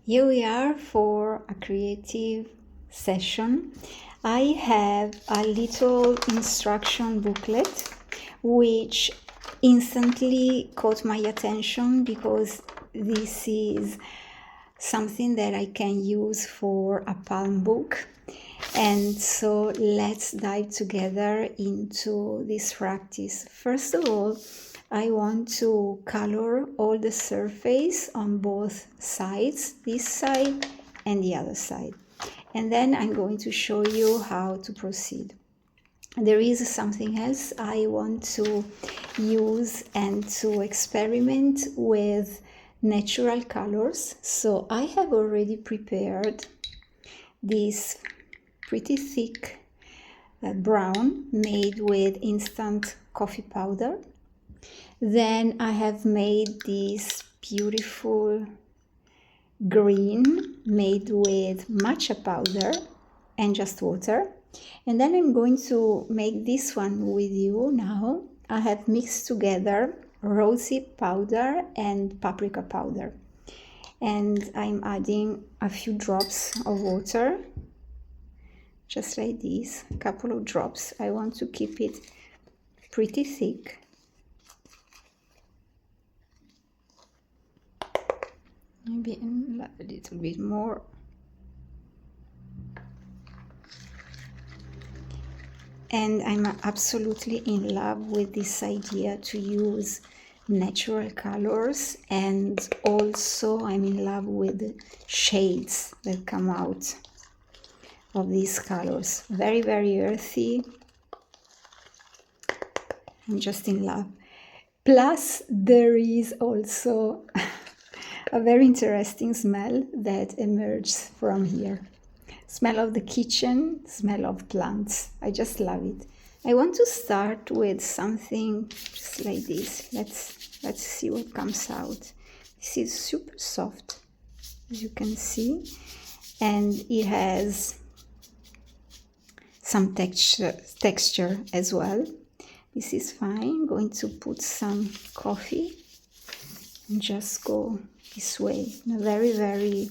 Here we are for a creative session. I have a little instruction booklet which instantly caught my attention because this is something that I can use for a palm book. And so let's dive together into this practice. First of all, I want to color all the surface on both sides, this side and the other side. And then I'm going to show you how to proceed. There is something else I want to use and to experiment with natural colors. So I have already prepared this pretty thick brown made with instant coffee powder. Then I have made this beautiful green made with matcha powder and just water. And then I'm going to make this one with you now. I have mixed together rosy powder and paprika powder. And I'm adding a few drops of water, just like this, a couple of drops. I want to keep it pretty thick. Maybe a little bit more. And I'm absolutely in love with this idea to use natural colors, and also I'm in love with the shades that come out of these colors. Very, very earthy. I'm just in love. Plus, there is also a very interesting smell that emerges from here. Smell of the kitchen, smell of plants. I just love it. I want to start with something just like this. Let's see what comes out. This is super soft, as you can see, and it has some texture as well. This is fine. I'm going to put some coffee and just go this way in a very, very,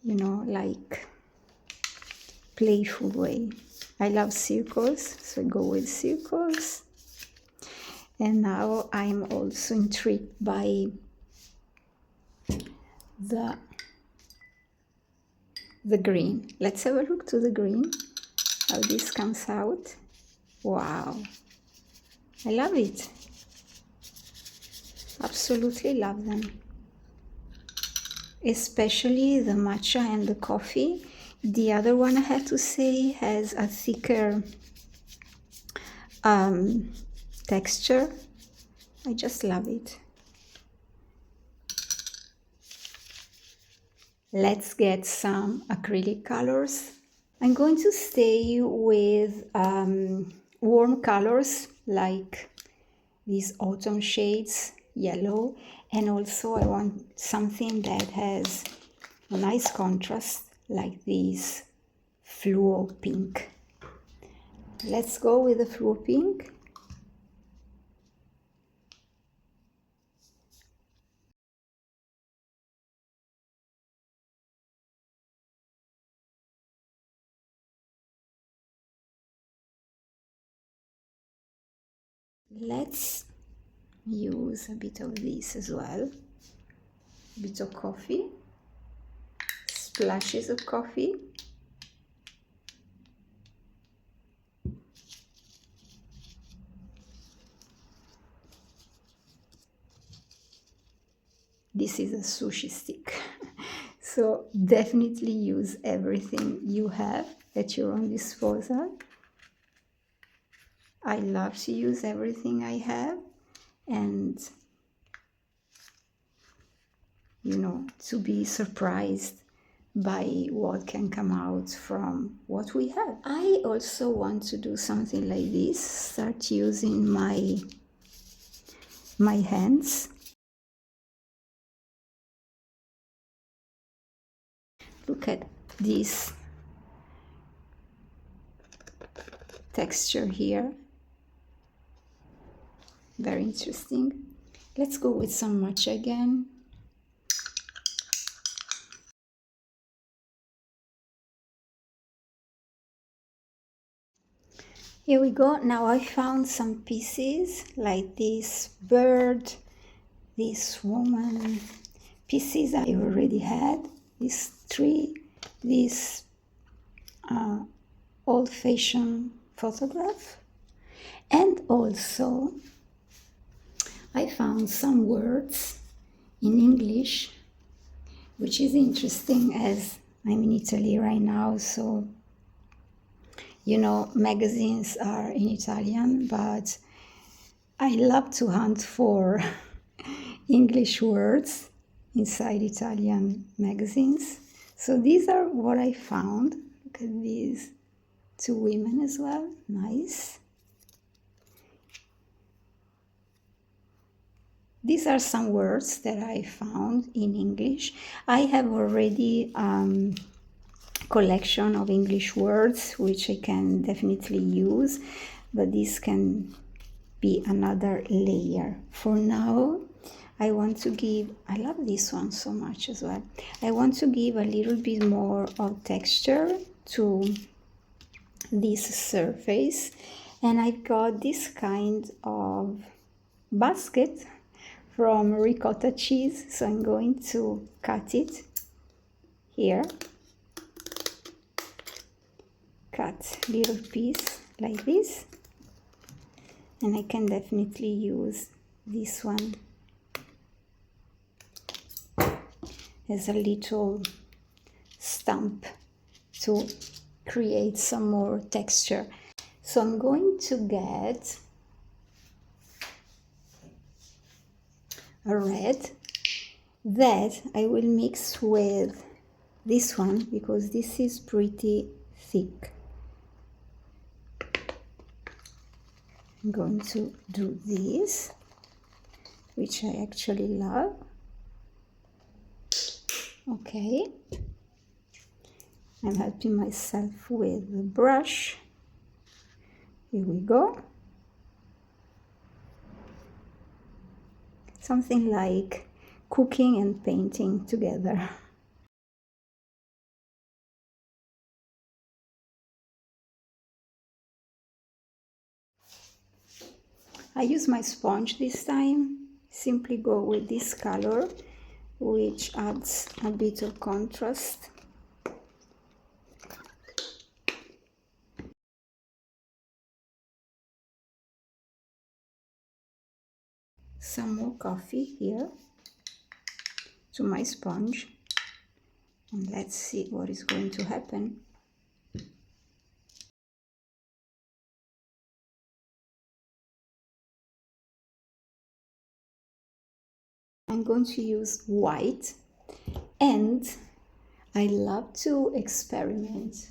like playful way. I love circles, so I go with circles. And now I'm also intrigued by the green. Let's have a look to the green, how this comes out. Wow, I love it. Absolutely love them. Especially the matcha and the coffee. The other one, I have to say, has a thicker texture. I just love it. Let's get some acrylic colors. I'm going to stay with warm colors like these autumn shades, yellow, and also I want something that has a nice contrast like this fluo pink. Let's go with the fluo pink. Let's use a bit of this as well, a bit of coffee, splashes of coffee. This is a sushi stick, so definitely use everything you have at your own disposal. I love to use everything I have, and to be surprised by what can come out from what we have. I also want to do something like this, start using my hands. Look at this texture here. Very interesting. Let's go with some matcha again. Here we go. Now I found some pieces like this bird, this woman, pieces I already had, this tree, this old-fashioned photograph, and also I found some words in English, which is interesting as I'm in Italy right now, so you know, magazines are in Italian, but I love to hunt for English words inside Italian magazines. So these are what I found. Look at these two women as well. Nice. These are some words that I found in English. I have already collection of English words which I can definitely use, but this can be another layer. For now, I want to give, I love this one so much as well. I want to give a little bit more of texture to this surface, and I've got this kind of basket from ricotta cheese, so I'm going to cut it here. Cut little piece like this, and I can definitely use this one as a little stump to create some more texture. So I'm going to get a red that I will mix with this one because this is pretty thick. I'm going to do this, which I actually love. Okay, I'm helping myself with the brush. Here we go. Something like cooking and painting together. I use my sponge this time. Simply go with this color, which adds a bit of contrast. Some more coffee here to my sponge, and let's see what is going to happen. I'm going to use white, and I love to experiment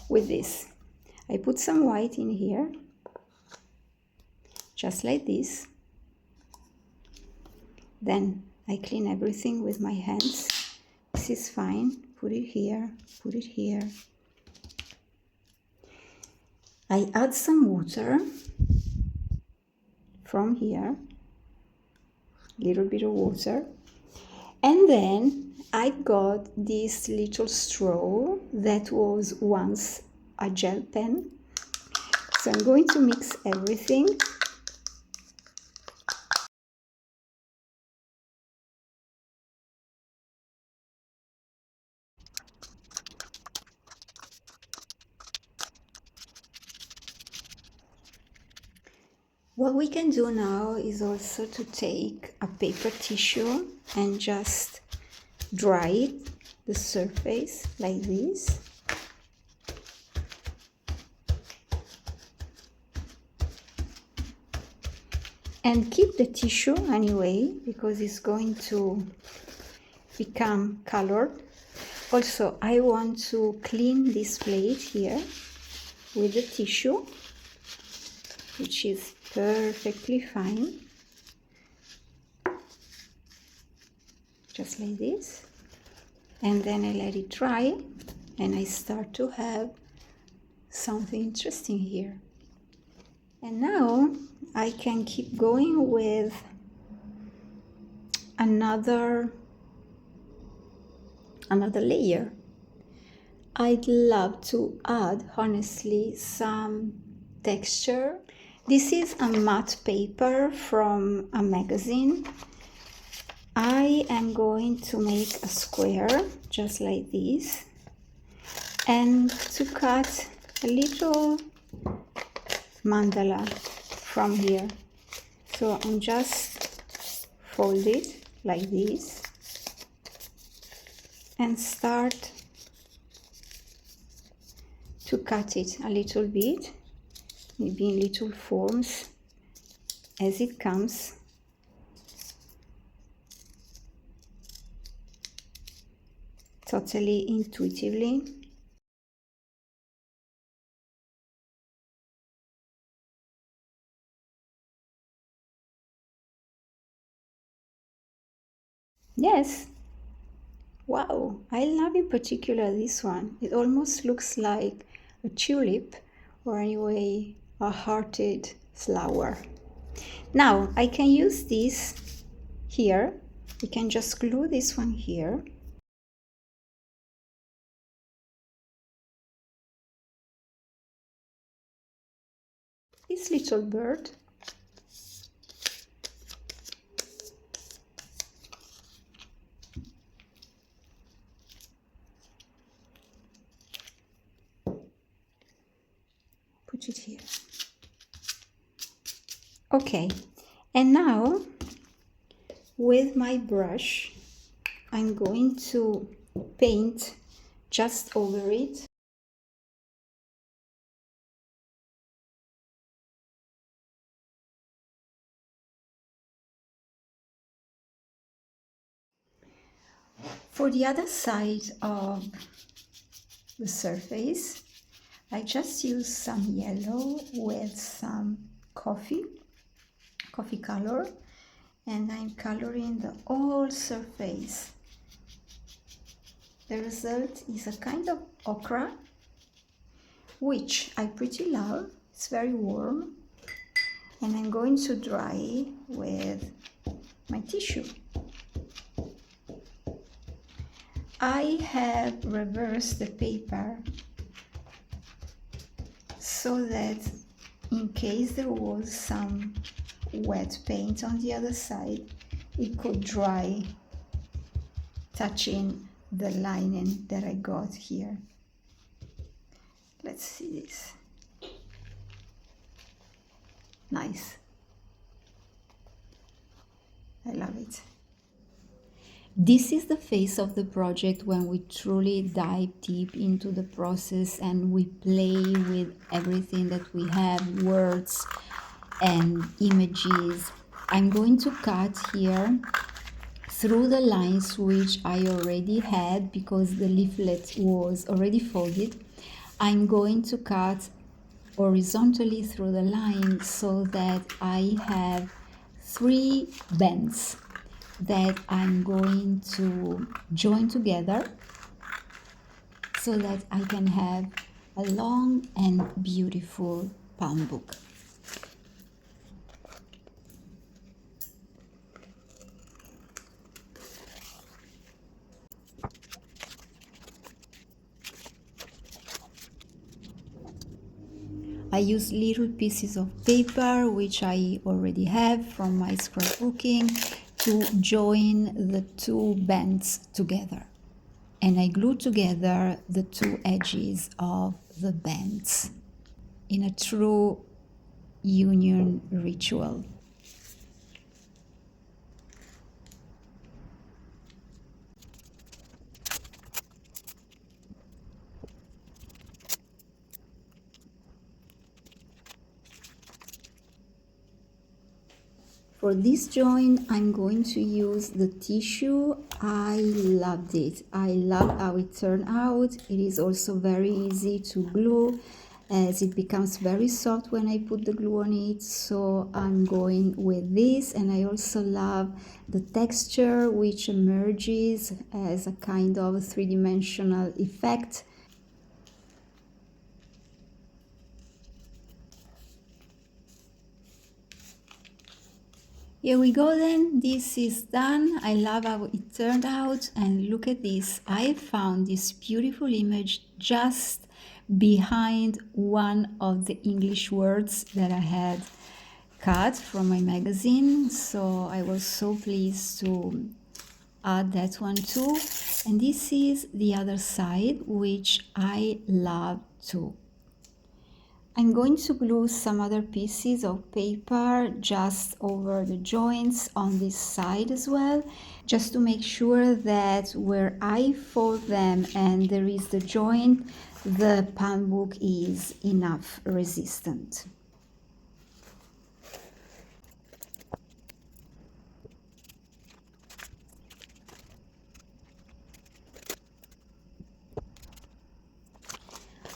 with this. I put some white in here, just like this. Then I clean everything with my hands. This is fine. Put it here, put it here. I add some water from here, little bit of water, and then I got this little straw that was once a gel pen. So I'm going to mix everything. What we can do now is also to take a paper tissue and just dry the surface like this. And keep the tissue anyway, because it's going to become colored. Also, I want to clean this plate here with the tissue, which is perfectly fine, just like this, and then I let it dry and I start to have something interesting here. And now I can keep going with another layer. I'd love to add, honestly, some texture. This is a matte paper from a magazine. I am going to make a square just like this and to cut a little mandala from here. So I'm just fold it like this and start to cut it a little bit, maybe in little forms as it comes. Totally intuitively. Yes. Wow, I love in particular this one. It almost looks like a tulip, or anyway a hearted flower. Now I can use this here. We can just glue this one here. This little bird. Put it here. Okay, and now with my brush I'm going to paint just over it. For the other side of the surface, I just use some yellow with some coffee color, and I'm coloring the whole surface. The result is a kind of ochre, which I pretty love. It's very warm, and I'm going to dry with my tissue. I have reversed the paper so that in case there was some wet paint on the other side, it could dry, touching the lining that I got here. Let's see this. Nice. I love it. This is the phase of the project when we truly dive deep into the process and we play with everything that we have, words and images. I'm going to cut here through the lines which I already had because the leaflet was already folded. I'm going to cut horizontally through the line so that I have 3 bends that I'm going to join together so that I can have a long and beautiful palm book. I use little pieces of paper which I already have from my scrapbooking to join the 2 bends together, and I glue together the 2 edges of the bends in a true union ritual. For this join, I'm going to use the tissue. I loved it. I love how it turned out. It is also very easy to glue as it becomes very soft when I put the glue on it. So I'm going with this, and I also love the texture which emerges as a kind of three-dimensional effect. Here we go then, this is done. I love how it turned out, and look at this. I found this beautiful image just behind one of the English words that I had cut from my magazine, so I was so pleased to add that one too. And this is the other side, which I love too. I'm going to glue some other pieces of paper just over the joints on this side as well, just to make sure that where I fold them and there is the joint, the palm book is enough resistant.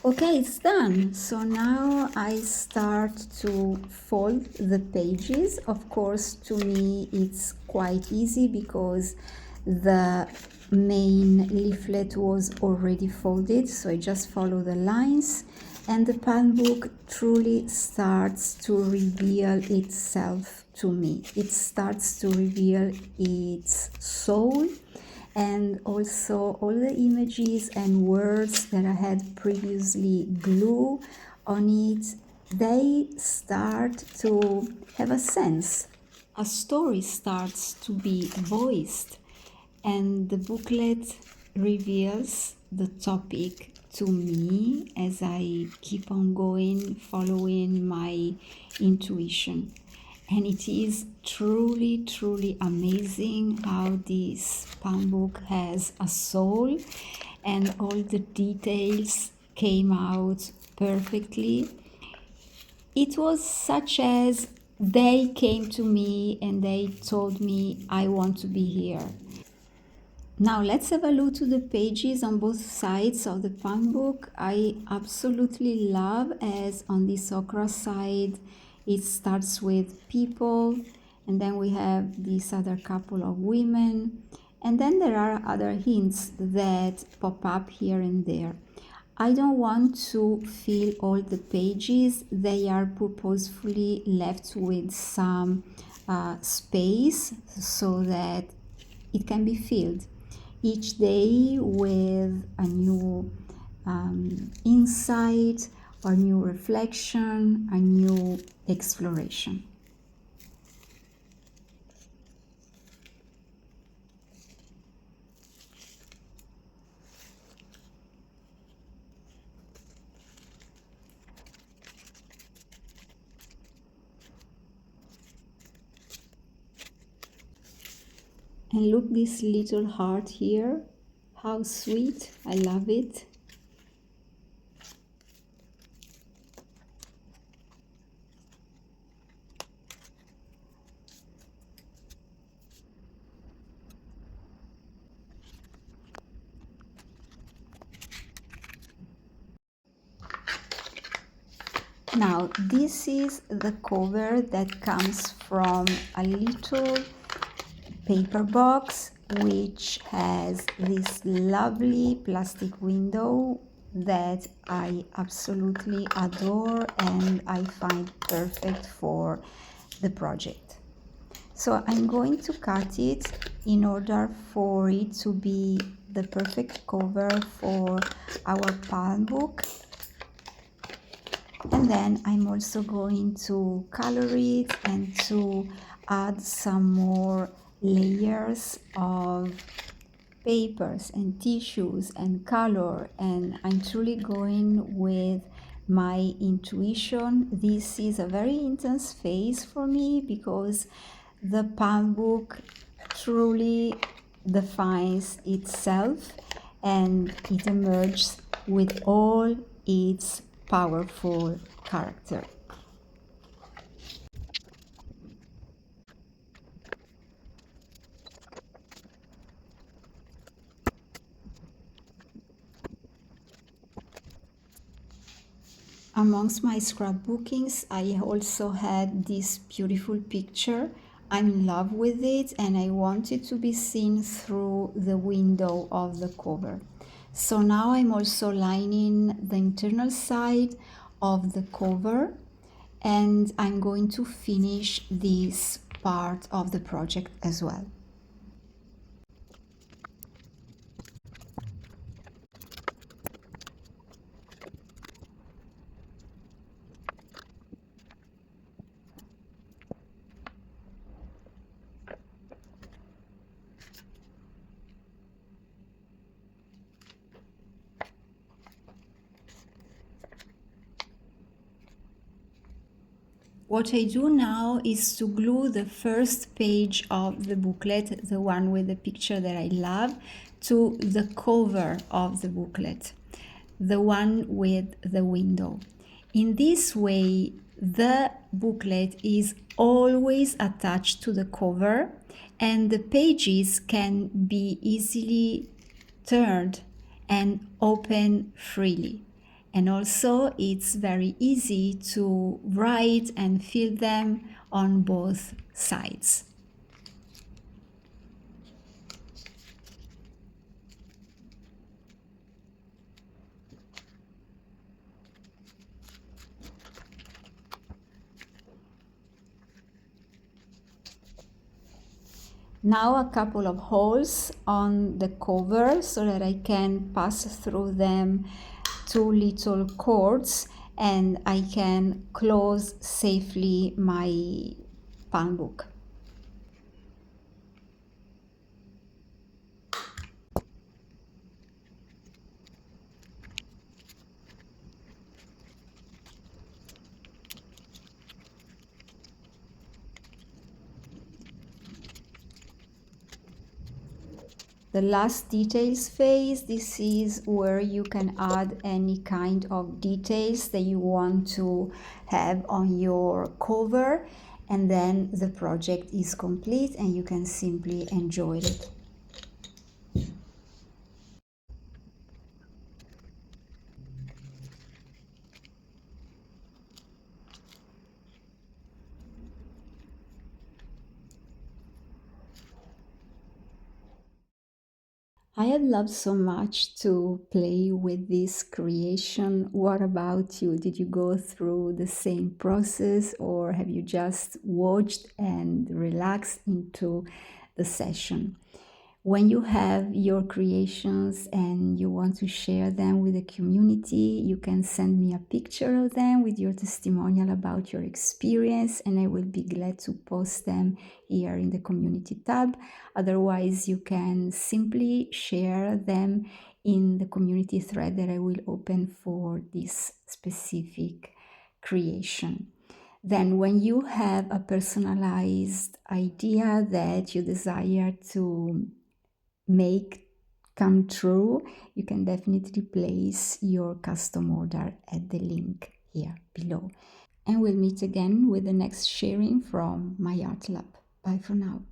Okay, it's done. So now I start to fold the pages. Of course, to me it's quite easy because the main leaflet was already folded, so I just follow the lines, and the palm book truly starts to reveal itself to me. It starts to reveal its soul, and also all the images and words that I had previously glued on it, they start to have a sense. A story starts to be voiced, and the booklet reveals the topic to me as I keep on going, following my intuition. And it is truly, truly amazing how this palm book has a soul, and all the details came out perfectly. It was such as they came to me and they told me, I want to be here. Now let's have a look to the pages on both sides of the palm book. I absolutely love as on this okra side it starts with people, and then we have this other couple of women, and then there are other hints that pop up here and there. I don't want to fill all the pages. They are purposefully left with some space so that it can be filled each day with a new insight, or new reflection, a new exploration. And look, this little heart here, how sweet, I love it. Now this is the cover that comes from a little paper box which has this lovely plastic window that I absolutely adore and I find perfect for the project. So I'm going to cut it in order for it to be the perfect cover for our palm book. And then I'm also going to color it and to add some more layers of papers and tissues and color, and I'm truly going with my intuition. This is a very intense phase for me because the palm book truly defines itself and it emerges with all its powerful character. Amongst my scrapbookings, I also had this beautiful picture. I'm in love with it and I want it to be seen through the window of the cover. So now I'm also lining the internal side of the cover, and I'm going to finish this part of the project as well. What I do now is to glue the first page of the booklet, the one with the picture that I love, to the cover of the booklet, the one with the window. In this way, the booklet is always attached to the cover and the pages can be easily turned and open freely. And also it's very easy to write and fill them on both sides. Now a couple of holes on the cover so that I can pass through them two little cords and I can close safely my palm book. The last details phase, this is where you can add any kind of details that you want to have on your cover, and then the project is complete and you can simply enjoy it. I had loved so much to play with this creation. What about you? Did you go through the same process or have you just watched and relaxed into the session? When you have your creations and you want to share them with the community, you can send me a picture of them with your testimonial about your experience, and I will be glad to post them here in the community tab. Otherwise, you can simply share them in the community thread that I will open for this specific creation. Then when you have a personalized idea that you desire to make come true, you can definitely place your custom order at the link here below. And we'll meet again with the next sharing from my art lab. Bye for now.